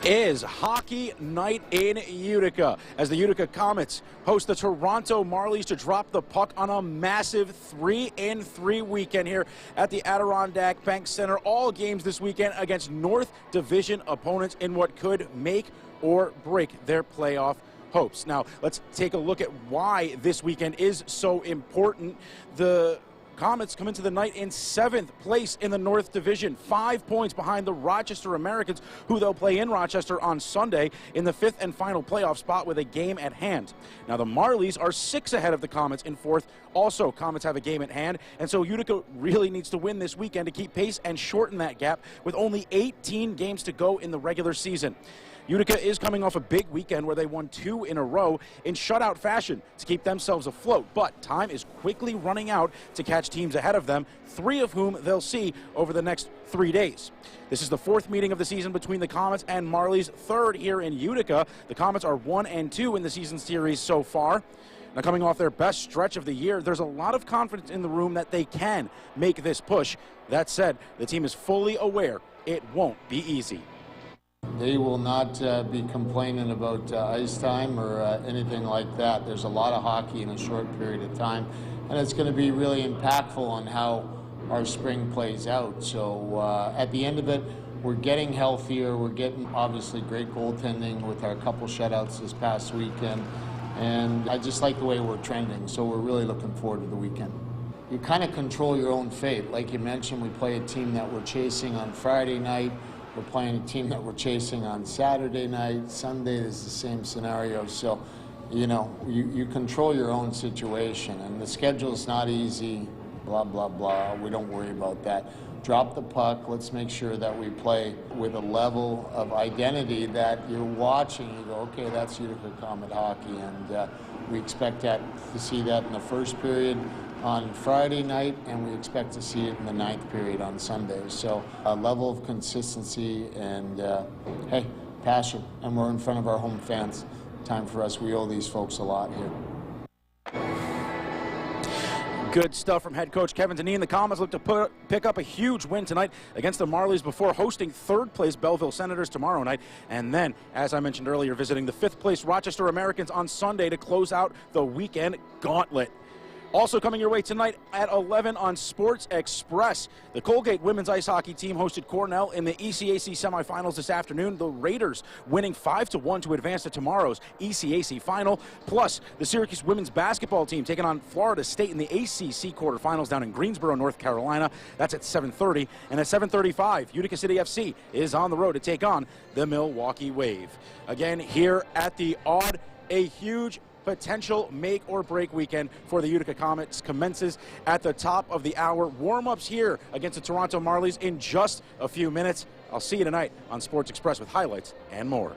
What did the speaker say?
Is hockey night in Utica as the Utica Comets host the Toronto Marlies to drop the puck on a massive 3-in-3 weekend here at the Adirondack Bank Center. All games this weekend against North Division opponents in what could make or break their playoff hopes. Now, let's take a look at why this weekend is so important. The Comets come into the night in 7th place in the North Division, 5 points behind the Rochester Americans, who they'll play in Rochester on Sunday in the 5th and final playoff spot with a game at hand. Now, the Marlies are 6 ahead of the Comets in 4th. Also, Comets have a game at hand, and so Utica really needs to win this weekend to keep pace and shorten that gap with only 18 games to go in the regular season. Utica is coming off a big weekend where they won 2 in a row in shutout fashion to keep themselves afloat, but time is quickly running out to catch teams ahead of them, 3 of whom they'll see over the next 3 days. This is the 4th meeting of the season between the Comets and Marlies, 3rd here in Utica. The Comets are 1-2 in the season series so far. Now, coming off their best stretch of the year, there's a lot of confidence in the room that they can make this push. That said, the team is fully aware it won't be easy. They will not be complaining about ice time or anything like that. There's a lot of hockey in a short period of time, and it's going to be really impactful on how our spring plays out. So at the end of it, we're getting healthier. We're getting, obviously, great goaltending with our couple shutouts this past weekend, and I just like the way we're trending, so we're really looking forward to the weekend. You kind of control your own fate. Like you mentioned, we play a team that we're chasing on Friday night. We're playing a team that we're chasing on Saturday night. Sunday is the same scenario. So, you know, you control your own situation. And the schedule's not easy, blah, blah, blah. We don't worry about that. Drop the puck. Let's make sure that we play with a level of identity that you're watching. You go, okay, that's Utica Comet hockey. And we expect to see that in the first period on Friday night, and we expect to see it in the 9th period on Sunday. So a level of consistency and, hey, passion. And we're in front of our home fans. Time for us. We owe these folks a lot here. Good stuff from head coach Kevin Deneen. The Comets look to pick up a huge win tonight against the Marlies before hosting 3rd place Belleville Senators tomorrow night. And then, as I mentioned earlier, visiting the 5th place Rochester Americans on Sunday to close out the weekend gauntlet. Also coming your way tonight at 11 on Sports Express. The Colgate women's ice hockey team hosted Cornell in the ECAC semifinals this afternoon. The Raiders winning 5-1 to advance to tomorrow's ECAC final. Plus, the Syracuse women's basketball team taking on Florida State in the ACC quarterfinals down in Greensboro, North Carolina. That's at 7:30. And at 7:35, Utica City FC is on the road to take on the Milwaukee Wave. Again, here at the Odd, a huge potential make-or-break weekend for the Utica Comets commences at the top of the hour. Warm-ups here against the Toronto Marlies in just a few minutes. I'll see you tonight on Sports Express with highlights and more.